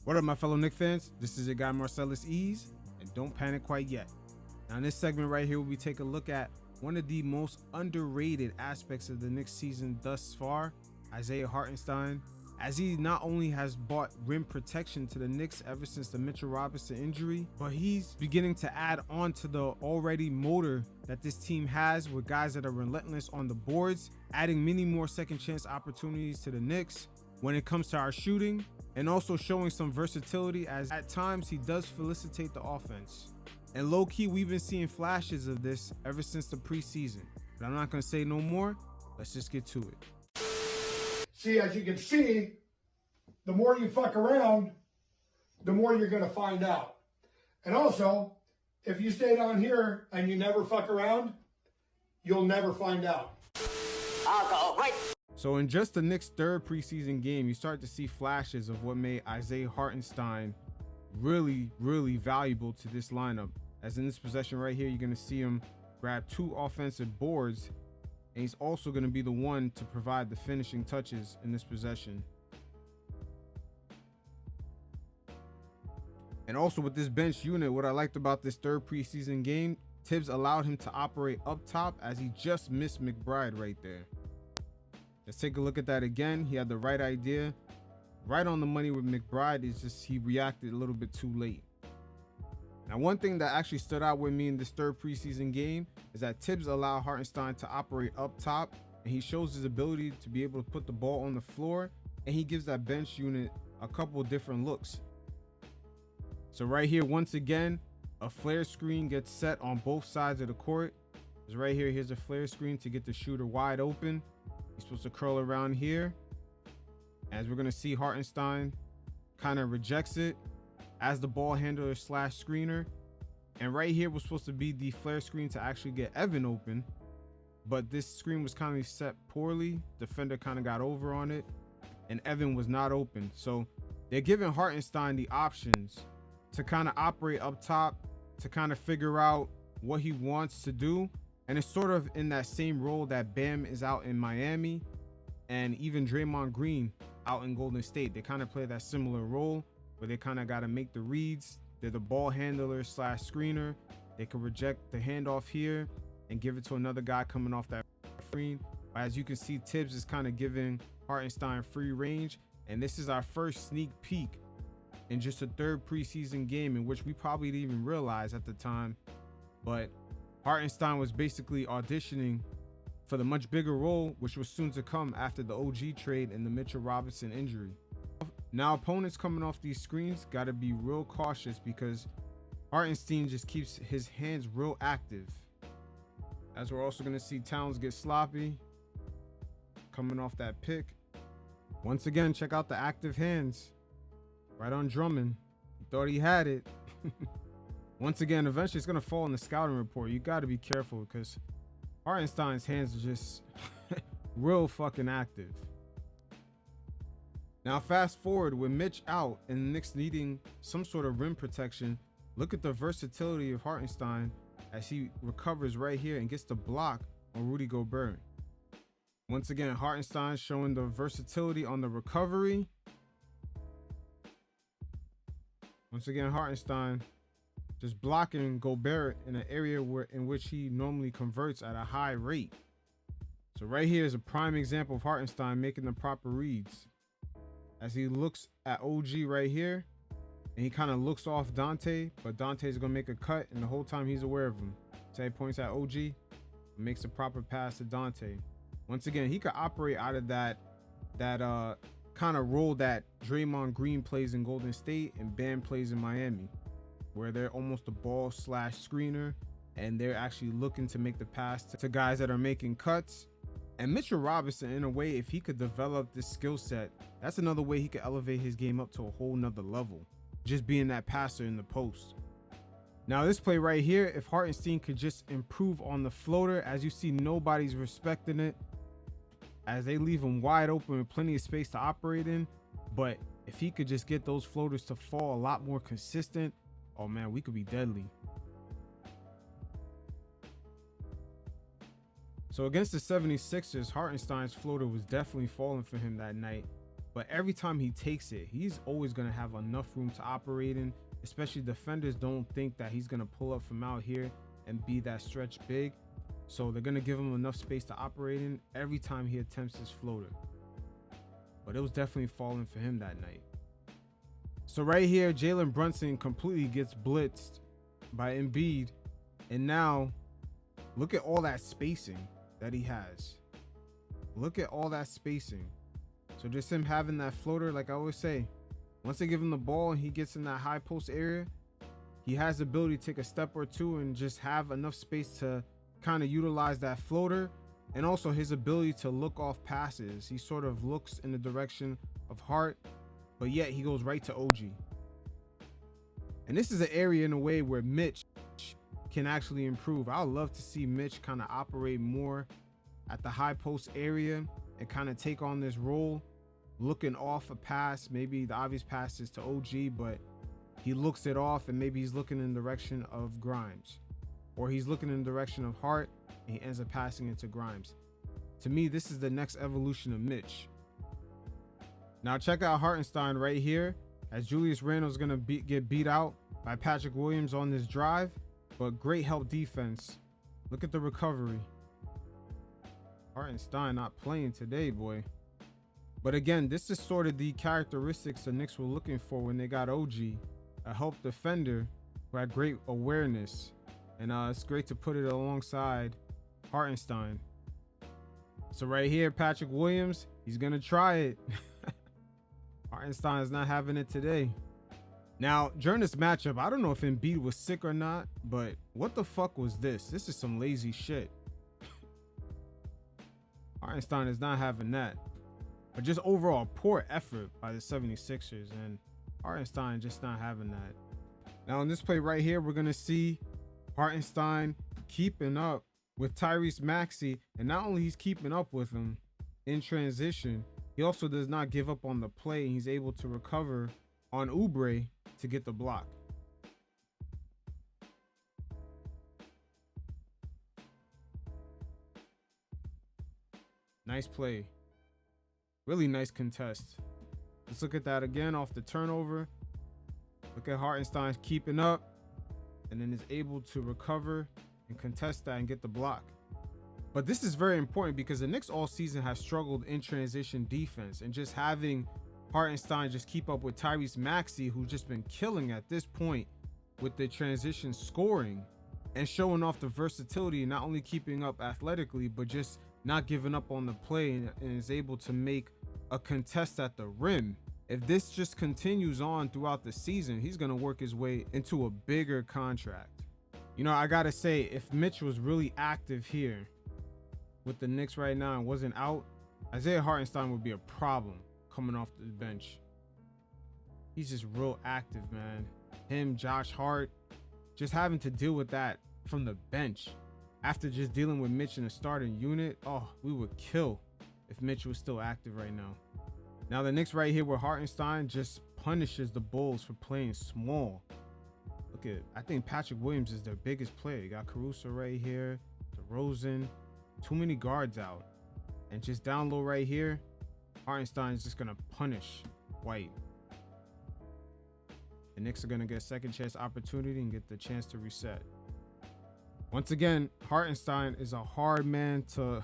What up, my fellow Knicks fans? This is your guy Marcellus Ease, and don't panic quite yet. Now, in this segment right here, we take a look at one of the most underrated aspects of the Knicks season thus far, Isaiah Hartenstein, as he not only has brought rim protection to the Knicks ever since the Mitchell Robinson injury, but he's beginning to add on to the already motor that this team has with guys that are relentless on the boards, adding many more second chance opportunities to the Knicks when it comes to our shooting, and also showing some versatility, as at times he does felicitate the offense. And low-key, we've been seeing flashes of this ever since the preseason. But I'm not going to say no more. Let's just get to it. See, as you can see, the more you fuck around, the more you're going to find out. And also, if you stay down here and you never fuck around, you'll never find out. I'll go right. So in just the Knicks' third preseason game, you start to see flashes of what made Isaiah Hartenstein really valuable to this lineup. As in this possession right here, you're going to see him grab 2 offensive boards, and he's also going to be the one to provide the finishing touches in this possession. And also with this bench unit, what I liked about this third preseason game, Thibs allowed him to operate up top as he just missed McBride right there. Let's take a look at that again. He had the right idea, right on the money with McBride. It's just he reacted a little bit too late. Now, one thing that actually stood out with me in this third preseason game is that Thibs allowed Hartenstein to operate up top, and he shows his ability to be able to put the ball on the floor, and he gives that bench unit a couple different looks. So right here, once again, a flare screen gets set on both sides of the court. Because right here, here's a flare screen to get the shooter wide open. He's supposed to curl around here. As we're going to see, Hartenstein kind of rejects it as the ball handler / screener. And right here was supposed to be the flare screen to actually get Evan open. But this screen was kind of set poorly. Defender kind of got over on it, and Evan was not open. So they're giving Hartenstein the options to kind of operate up top, to kind of figure out what he wants to do. And it's sort of in that same role that Bam is out in Miami, and even Draymond Green out in Golden State. They kind of play that similar role where they kind of got to make the reads. They're the ball handler / screener. They can reject the handoff here and give it to another guy coming off that screen. As you can see, Thibs is kind of giving Hartenstein free range. And this is our first sneak peek in just a third preseason game, in which we probably didn't even realize at the time. But Hartenstein was basically auditioning for the much bigger role, which was soon to come after the OG trade and the Mitchell Robinson injury. Now, opponents coming off these screens got to be real cautious, because Hartenstein just keeps his hands real active. As we're also going to see Towns get sloppy coming off that pick. Once again, check out the active hands right on Drummond. He thought he had it. Once again, eventually it's going to fall in the scouting report. You got to be careful, because Hartenstein's hands are just real fucking active. Now, fast forward with Mitch out and the Knicks needing some sort of rim protection. Look at the versatility of Hartenstein as he recovers right here and gets the block on Rudy Gobert. Once again, Hartenstein showing the versatility on the recovery. Once again, Hartenstein just blocking Gobert in an area in which he normally converts at a high rate. So right here is a prime example of Hartenstein making the proper reads. As he looks at OG right here, and he kind of looks off Dante, but Dante's gonna make a cut, and the whole time he's aware of him. So he points at OG, makes a proper pass to Dante. Once again, he could operate out of that kind of role that Draymond Green plays in Golden State and Bam plays in Miami, where they're almost a ball / screener, and they're actually looking to make the pass to guys that are making cuts. And Mitchell Robinson, in a way, if he could develop this skill set, that's another way he could elevate his game up to a whole nother level, just being that passer in the post. Now, this play right here, if Hartenstein could just improve on the floater, as you see, nobody's respecting it, as they leave him wide open with plenty of space to operate in. But if he could just get those floaters to fall a lot more consistent, oh man, we could be deadly. So against the 76ers, Hartenstein's floater was definitely falling for him that night. but every time he takes it, he's always going to have enough room to operate in, especially defenders don't think that he's going to pull up from out here and be that stretch big. So they're going to give him enough space to operate in every time he attempts his floater. But it was definitely falling for him that night. So right here, Jalen Brunson completely gets blitzed by Embiid. And now, look at all that spacing that he has. Look at all that spacing. So just him having that floater, like I always say, once they give him the ball and he gets in that high post area, he has the ability to take a step or two and just have enough space to kind of utilize that floater, and also his ability to look off passes. He sort of looks in the direction of Hart, but yet he goes right to OG. And this is an area in a way where Mitch can actually improve. I would love to see Mitch kind of operate more at the high post area and kind of take on this role, looking off a pass. Maybe the obvious pass is to OG, but he looks it off and maybe he's looking in the direction of Grimes, or he's looking in the direction of Hart and he ends up passing it to Grimes. To me, this is the next evolution of Mitch. Now check out Hartenstein right here, as Julius Randle's gonna get beat out by Patrick Williams on this drive, but great help defense. Look at the recovery. Hartenstein not playing today, boy. But again, this is sort of the characteristics the Knicks were looking for when they got OG, a help defender who had great awareness. And it's great to put it alongside Hartenstein. So right here, Patrick Williams, he's going to try it. Hartenstein is not having it today. Now, during this matchup, I don't know if Embiid was sick or not, but what the fuck was this? This is some lazy shit. Hartenstein is not having that. But just overall poor effort by the 76ers, and Hartenstein just not having that. Now in this play right here, we're going to see Hartenstein keeping up with Tyrese Maxey, and not only he's keeping up with him in transition, he also does not give up on the play, and he's able to recover on Oubre to get the block. Nice play. Really nice contest. Let's look at that again off the turnover. Look at Hartenstein keeping up and then is able to recover and contest that and get the block. But this is very important because the Knicks all season have struggled in transition defense, and just having Hartenstein just keep up with Tyrese Maxey, who's just been killing at this point with the transition scoring and showing off the versatility, not only keeping up athletically, but just not giving up on the play, and is able to make a contest at the rim. If this just continues on throughout the season, he's going to work his way into a bigger contract. You know, I got to say, if Mitch was really active here with the Knicks right now and wasn't out, Isaiah Hartenstein would be a problem coming off the bench. He's just real active, man. Him, Josh Hart, just having to deal with that from the bench after just dealing with Mitch in a starting unit. Oh, we would kill if Mitch was still active right now. Now the Knicks right here with Hartenstein just punishes the Bulls for playing small. Look at, I think Patrick Williams is their biggest player. You got Caruso right here, DeRozan, too many guards out. And just down low right here, Hartenstein is just gonna punish White. The Knicks are gonna get a second chance opportunity and get the chance to reset. Once again, Hartenstein is a hard man to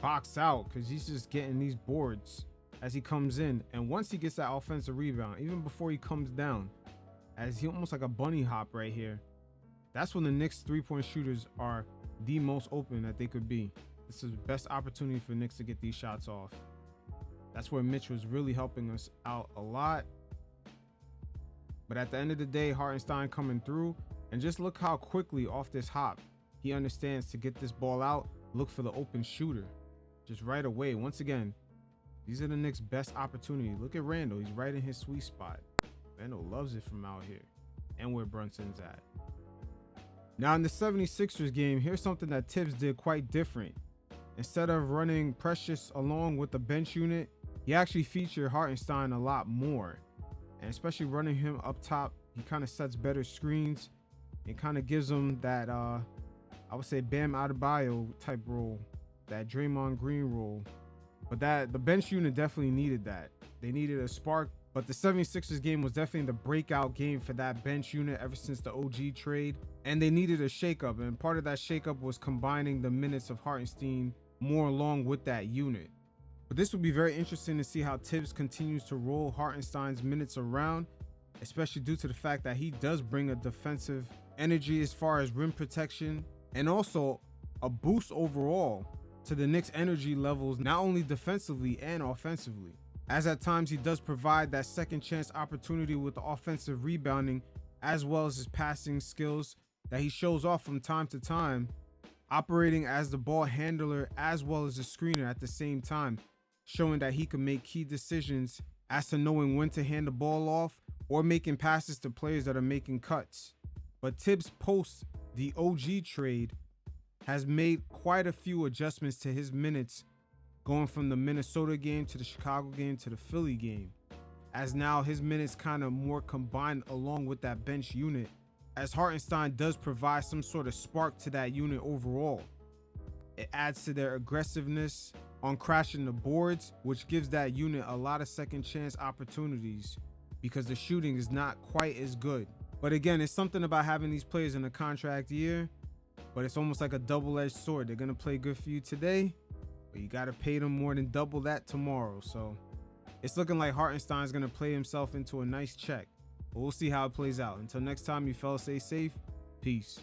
box out because he's just getting these boards as he comes in. And once he gets that offensive rebound, even before he comes down, as he almost like a bunny hop right here, that's when the Knicks three-point shooters are the most open that they could be. This is the best opportunity for Knicks to get these shots off. That's where Mitch was really helping us out a lot. But at the end of the day, Hartenstein coming through, and just look how quickly off this hop he understands to get this ball out, look for the open shooter just right away. Once again, these are the Knicks' best opportunity. Look at Randle. He's right in his sweet spot. Randle loves it from out here and where Brunson's at. Now in the 76ers game, here's something that Thibs did quite different. Instead of running Precious along with the bench unit, he actually featured Hartenstein a lot more. And especially running him up top, he kind of sets better screens and kind of gives him that, I would say, Bam Adebayo type role, that Draymond Green role. But the bench unit definitely needed that. They needed a spark. But the 76ers game was definitely the breakout game for that bench unit ever since the OG trade. And they needed a shakeup. And part of that shakeup was combining the minutes of Hartenstein more along with that unit. But this will be very interesting to see how Thibs continues to roll Hartenstein's minutes around, especially due to the fact that he does bring a defensive energy as far as rim protection and also a boost overall to the Knicks' energy levels, not only defensively and offensively. As at times he does provide that second chance opportunity with the offensive rebounding as well as his passing skills that he shows off from time to time, operating as the ball handler as well as a screener at the same time, showing that he can make key decisions as to knowing when to hand the ball off or making passes to players that are making cuts. But Thibs post the OG trade has made quite a few adjustments to his minutes, going from the Minnesota game to the Chicago game to the Philly game, as now his minutes kind of more combined along with that bench unit, as Hartenstein does provide some sort of spark to that unit overall. It adds to their aggressiveness on crashing the boards, which gives that unit a lot of second chance opportunities because the shooting is not quite as good. But again, it's something about having these players in a contract year, but it's almost like a double-edged sword. They're going to play good for you today, but you got to pay them more than double that tomorrow. So it's looking like Hartenstein is going to play himself into a nice check, but we'll see how it plays out. Until next time, you fellas, stay safe. Peace.